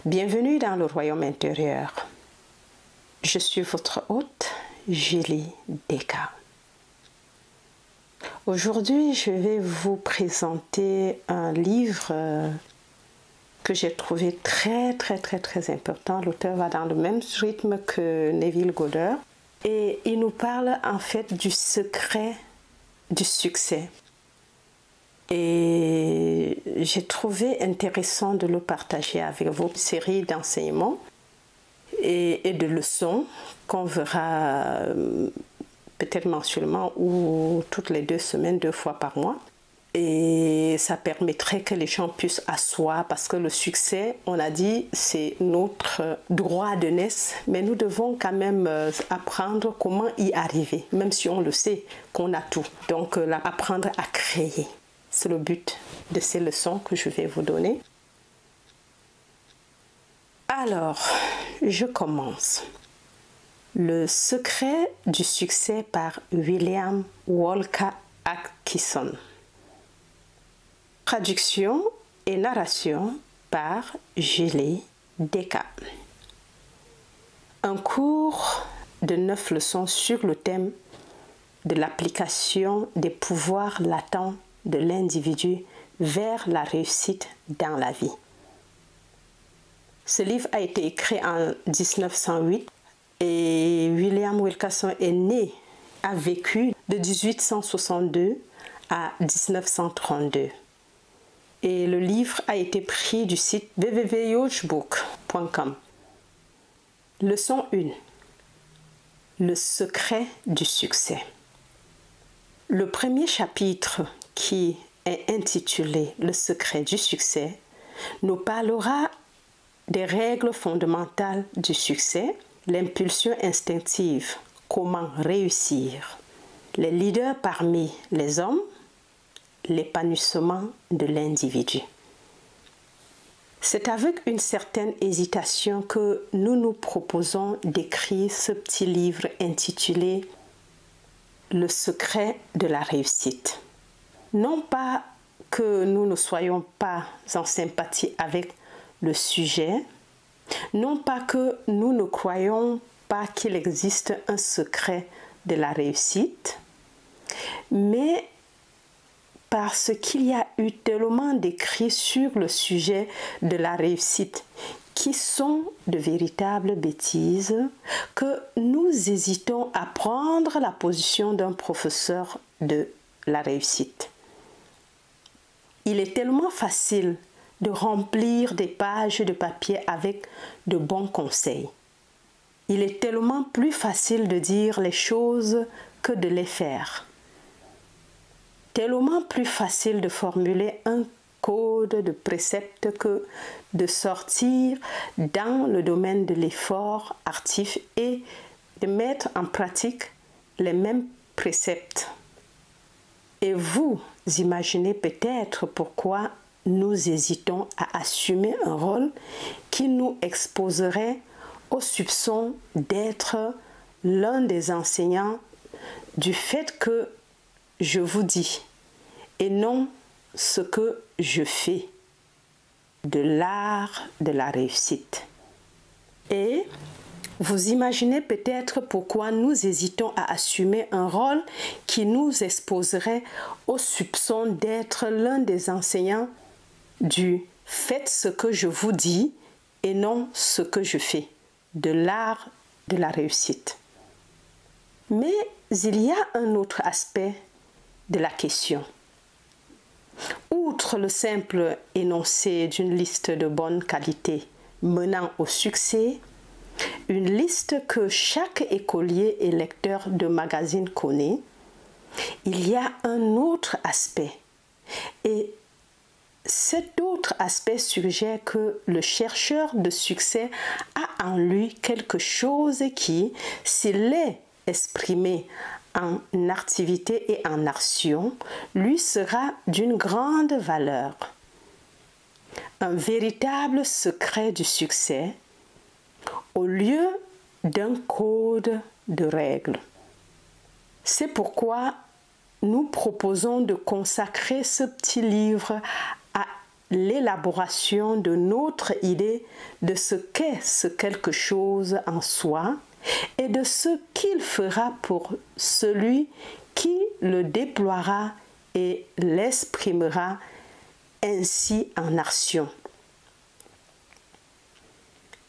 Bienvenue dans le royaume intérieur. Je suis votre hôte, Julie Deka. Aujourd'hui, je vais vous présenter un livre que j'ai trouvé très important. L'auteur va dans le même rythme que Neville Goddard et il nous parle en fait du secret du succès. Et j'ai trouvé intéressant de le partager avec vous, une série d'enseignements et de leçons qu'on verra peut-être mensuellement ou toutes les 2 semaines, 2 fois par mois. Et ça permettrait que les gens puissent asseoir, parce que le succès, on a dit, c'est notre droit de naissance, mais nous devons quand même apprendre comment y arriver, même si on le sait qu'on a tout. Donc apprendre à créer, c'est le but de ces leçons que je vais vous donner. Alors, je commence. Le secret du succès par William Walker Atkinson. Traduction et narration par Julie Deka. Un cours de 9 leçons sur le thème de l'application des pouvoirs latents de l'individu vers la réussite dans la vie. Ce livre a été écrit en 1908 et William Wilkerson a vécu de 1862 à 1932. Et le livre a été pris du site www.yochbook.com. Leçon 1. Le secret du succès. Le premier chapitre, qui est intitulé « Le secret du succès », nous parlera des règles fondamentales du succès, l'impulsion instinctive, comment réussir, les leaders parmi les hommes, l'épanouissement de l'individu. C'est avec une certaine hésitation que nous nous proposons d'écrire ce petit livre intitulé « Le secret de la réussite ». Non pas que nous ne soyons pas en sympathie avec le sujet, non pas que nous ne croyons pas qu'il existe un secret de la réussite, mais parce qu'il y a eu tellement d'écrits sur le sujet de la réussite qui sont de véritables bêtises que nous hésitons à prendre la position d'un professeur de la réussite. Il est tellement facile de remplir des pages de papier avec de bons conseils. Il est tellement plus facile de dire les choses que de les faire. Tellement plus facile de formuler un code de préceptes que de sortir dans le domaine de l'effort actif et de mettre en pratique les mêmes préceptes. Et vous imaginez peut-être pourquoi nous hésitons à assumer un rôle qui nous exposerait au soupçon d'être l'un des enseignants du fait que je vous dis et non ce que je fais, de l'art de la réussite. Et vous imaginez peut-être pourquoi nous hésitons à assumer un rôle qui nous exposerait au soupçon d'être l'un des enseignants du « faites ce que je vous dis et non ce que je fais », de l'art de la réussite. Mais il y a un autre aspect de la question. Outre le simple énoncé d'une liste de bonnes qualités menant au succès, une liste que chaque écolier et lecteur de magazine connaît, il y a un autre aspect. Et cet autre aspect suggère que le chercheur de succès a en lui quelque chose qui, s'il est exprimé en activité et en action, lui sera d'une grande valeur. Un véritable secret du succès au lieu d'un code de règles. C'est pourquoi nous proposons de consacrer ce petit livre à l'élaboration de notre idée de ce qu'est ce quelque chose en soi et de ce qu'il fera pour celui qui le déploiera et l'exprimera ainsi en action.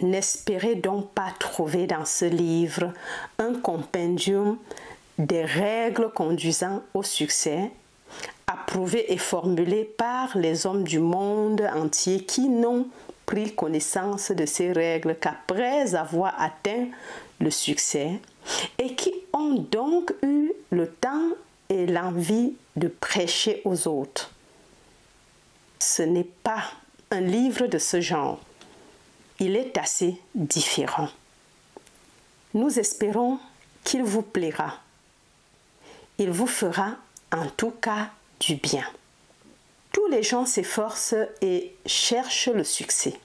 N'espérez donc pas trouver dans ce livre un compendium des règles conduisant au succès, approuvées et formulées par les hommes du monde entier qui n'ont pris connaissance de ces règles qu'après avoir atteint le succès et qui ont donc eu le temps et l'envie de prêcher aux autres. Ce n'est pas un livre de ce genre. Il est assez différent. Nous espérons qu'il vous plaira. Il vous fera en tout cas du bien. Tous les gens s'efforcent et cherchent le succès.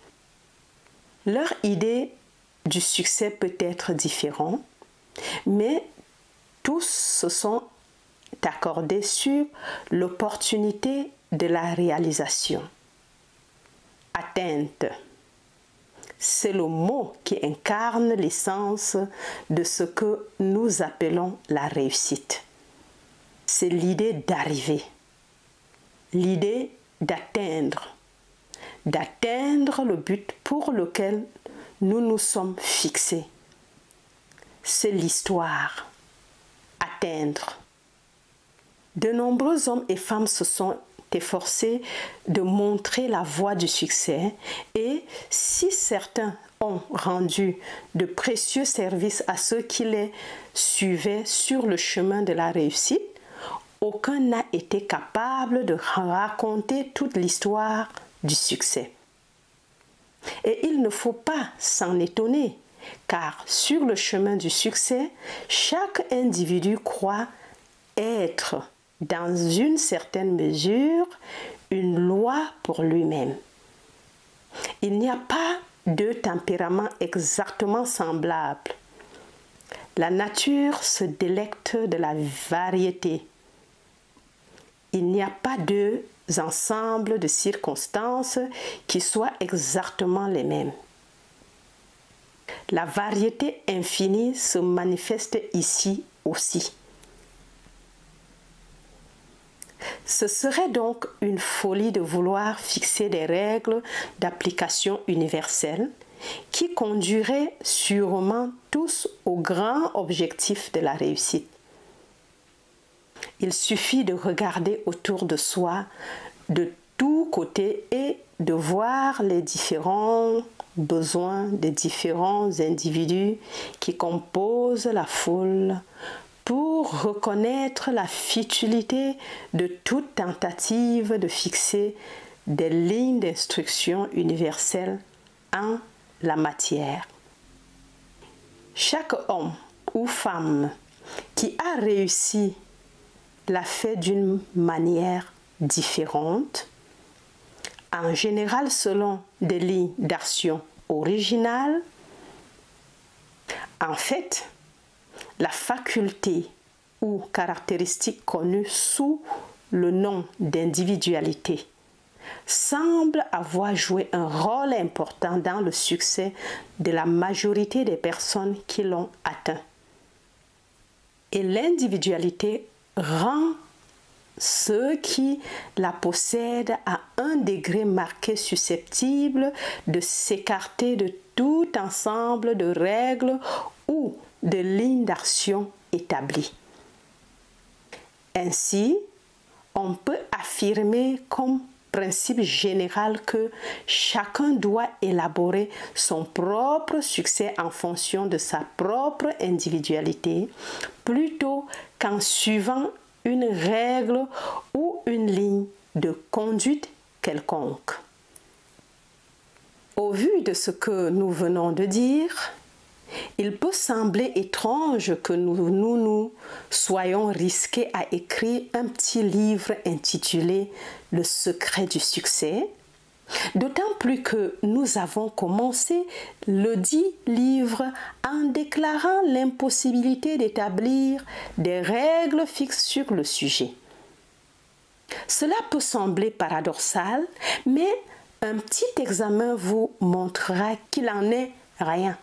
Leur idée du succès peut être différente, mais tous se sont accordés sur l'opportunité de la réalisation. Atteinte. C'est le mot qui incarne l'essence de ce que nous appelons la réussite. C'est l'idée d'arriver, l'idée d'atteindre le but pour lequel nous nous sommes fixés. C'est l'histoire, atteindre. De nombreux hommes et femmes se sont efforcés de montrer la voie du succès et si certains ont rendu de précieux services à ceux qui les suivaient sur le chemin de la réussite, aucun n'a été capable de raconter toute l'histoire du succès. Et il ne faut pas s'en étonner, car sur le chemin du succès, chaque individu croit être, dans une certaine mesure, une loi pour lui-même. Il n'y a pas deux tempéraments exactement semblables. La nature se délecte de la variété. Il n'y a pas deux ensembles de circonstances qui soient exactement les mêmes. La variété infinie se manifeste ici aussi. Ce serait donc une folie de vouloir fixer des règles d'application universelles qui conduiraient sûrement tous au grand objectif de la réussite. Il suffit de regarder autour de soi de tous côtés et de voir les différents besoins des différents individus qui composent la foule pour reconnaître la futilité de toute tentative de fixer des lignes d'instruction universelles en la matière. Chaque homme ou femme qui a réussi l'a fait d'une manière différente, en général selon des lignes d'action originales. En fait, la faculté ou caractéristique connue sous le nom d'individualité semble avoir joué un rôle important dans le succès de la majorité des personnes qui l'ont atteint. Et l'individualité rend ceux qui la possèdent à un degré marqué susceptible de s'écarter de tout ensemble de règles ou de lignes d'action établies. Ainsi, on peut affirmer comme principe général que chacun doit élaborer son propre succès en fonction de sa propre individualité, plutôt qu'en suivant une règle ou une ligne de conduite quelconque. Au vu de ce que nous venons de dire, il peut sembler étrange que nous soyons risqués à écrire un petit livre intitulé « Le secret du succès », d'autant plus que nous avons commencé le dit livre en déclarant l'impossibilité d'établir des règles fixes sur le sujet. Cela peut sembler paradoxal, mais Un petit examen vous montrera qu'il n'en est rien.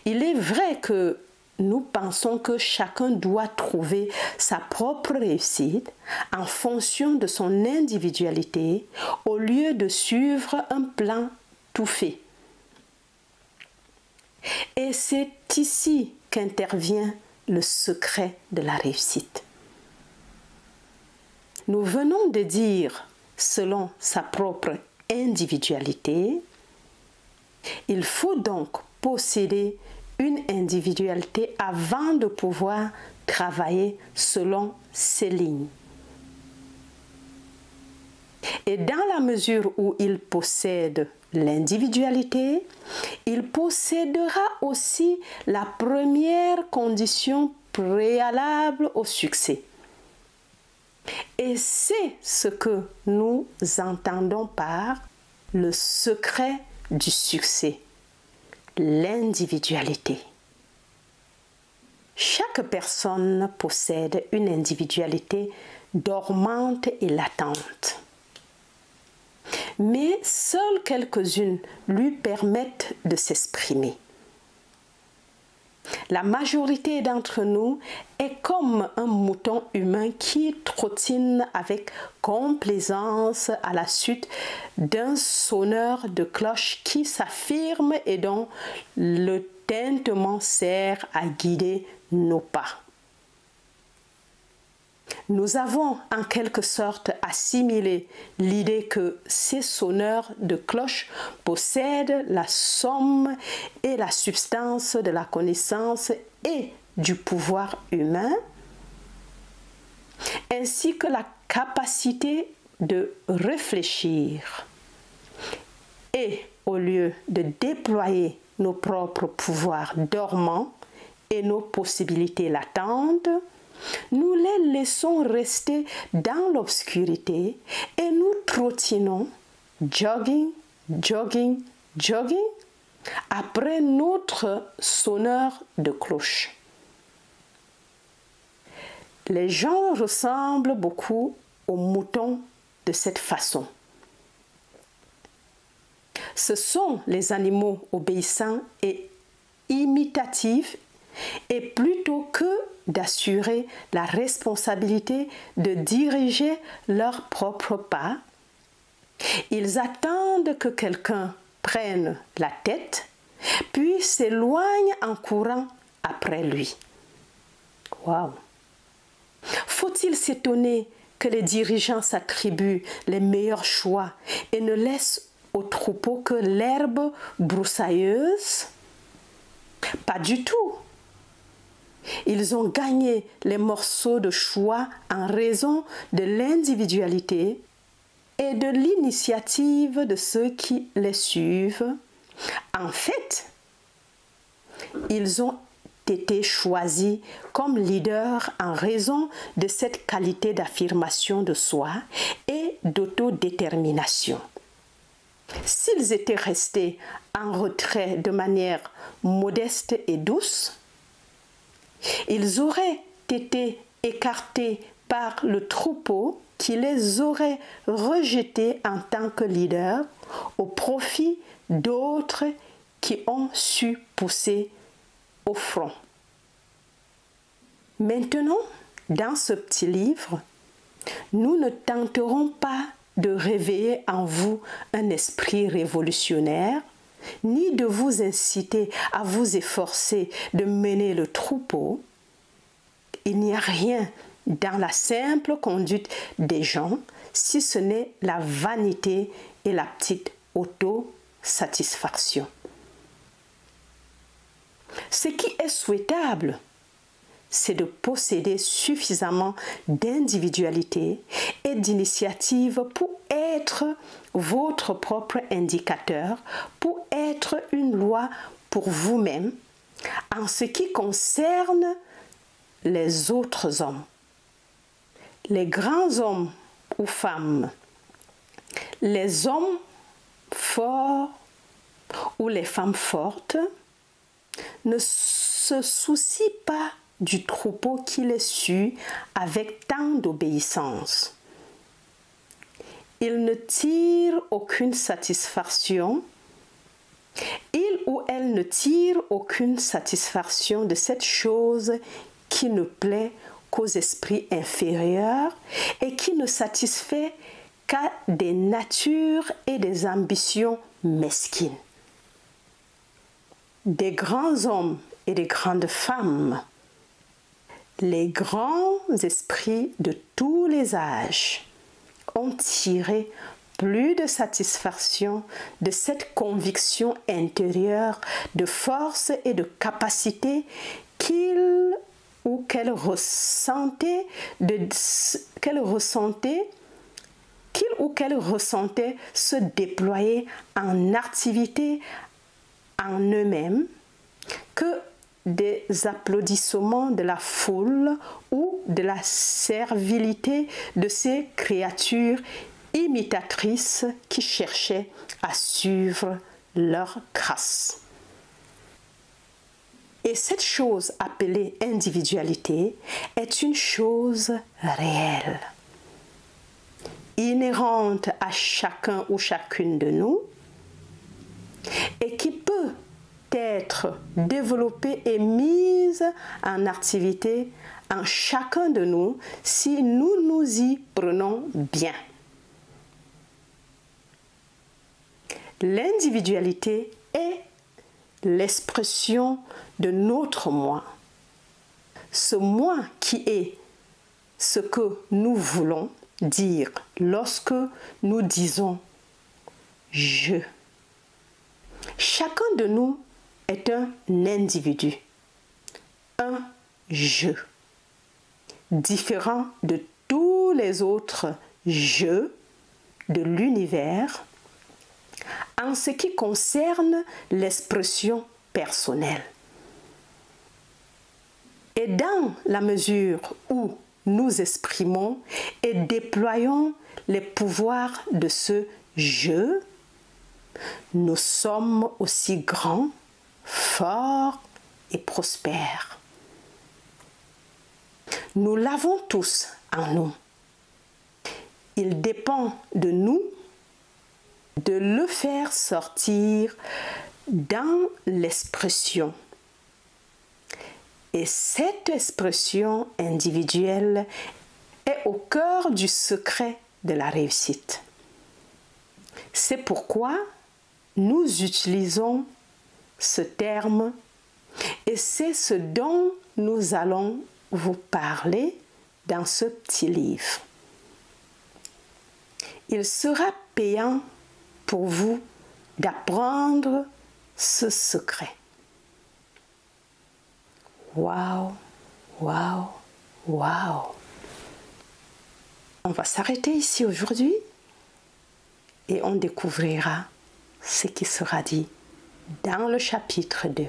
Il est vrai que nous pensons que chacun doit trouver sa propre réussite en fonction de son individualité au lieu de suivre un plan tout fait. Et c'est ici qu'intervient le secret de la réussite. Nous venons de dire, selon sa propre individualité, il faut donc posséder une individualité avant de pouvoir travailler selon ses lignes. Et dans la mesure où il possède l'individualité, il possédera aussi la première condition préalable au succès. Et c'est ce que nous entendons par le secret du succès, l'individualité. Chaque personne possède une individualité dormante et latente. Mais seules quelques-unes lui permettent de s'exprimer. La majorité d'entre nous est comme un mouton humain qui trottine avec complaisance à la suite d'un sonneur de cloche qui s'affirme et dont le tintement sert à guider nos pas. Nous avons en quelque sorte assimilé l'idée que ces sonneurs de cloche possèdent la somme et la substance de la connaissance et du pouvoir humain, ainsi que la capacité de réfléchir. Et au lieu de déployer nos propres pouvoirs dormants et nos possibilités latentes, nous les laissons rester dans l'obscurité et nous trottinons, jogging, jogging, jogging, après notre sonneur de cloche. Les gens ressemblent beaucoup aux moutons de cette façon. Ce sont les animaux obéissants et imitatifs, et plutôt que d'assurer la responsabilité de diriger leurs propres pas, ils attendent que quelqu'un prenne la tête, puis s'éloigne en courant après lui. Waouh! Faut-il s'étonner que les dirigeants s'attribuent les meilleurs choix et ne laissent au troupeau que l'herbe broussailleuse? Pas du tout. Ils ont gagné les morceaux de choix en raison de l'individualité et de l'initiative de ceux qui les suivent. En fait, ils ont été choisis comme leaders en raison de cette qualité d'affirmation de soi et d'autodétermination. S'ils étaient restés en retrait de manière modeste et douce, ils auraient été écartés par le troupeau qui les aurait rejetés en tant que leaders au profit d'autres qui ont su pousser au front. Maintenant, dans ce petit livre, nous ne tenterons pas de réveiller en vous un esprit révolutionnaire, ni de vous inciter à vous efforcer de mener le troupeau. Il n'y a rien dans la simple conduite des gens, si ce n'est la vanité et la petite autosatisfaction. Ce qui est souhaitable, c'est de posséder suffisamment d'individualité et d'initiative pour être votre propre indicateur, pour être une loi pour vous-même en ce qui concerne les autres hommes. Les grands hommes ou femmes, les hommes forts ou les femmes fortes ne se soucient pas du troupeau qui les suit avec tant d'obéissance. il ne tire aucune satisfaction. Il ou elle ne tire aucune satisfaction de cette chose qui ne plaît qu'aux esprits inférieurs et qui ne satisfait qu'à des natures et des ambitions mesquines. Des grands hommes et des grandes femmes, les grands esprits de tous les âges ont tiré plus de satisfaction de cette conviction intérieure de force et de capacité qu'ils ou qu'elles ressentaient se déployer en activité en eux-mêmes que des applaudissements de la foule ou de la servilité de ces créatures imitatrices qui cherchaient à suivre leur grâce. Et cette chose appelée individualité est une chose réelle, inhérente à chacun ou chacune de nous et qui peut être développée et mise en activité en chacun de nous si nous nous y prenons bien. L'individualité est l'expression de notre moi. Ce moi qui est ce que nous voulons dire lorsque nous disons « je ». Chacun de nous est un individu, un « je », différent de tous les autres « je » de l'univers en ce qui concerne l'expression personnelle. Et dans la mesure où nous exprimons et déployons les pouvoirs de ce « je », nous sommes aussi grands, forts et prospères. Nous l'avons tous en nous. Il dépend de nous de le faire sortir dans l'expression. Et cette expression individuelle est au cœur du secret de la réussite. C'est pourquoi nous utilisons ce terme et c'est ce dont nous allons vous parler dans ce petit livre. Il sera payant pour vous d'apprendre ce secret. Waouh, waouh, waouh! On va s'arrêter ici aujourd'hui et on découvrira ce qui sera dit dans le chapitre 2.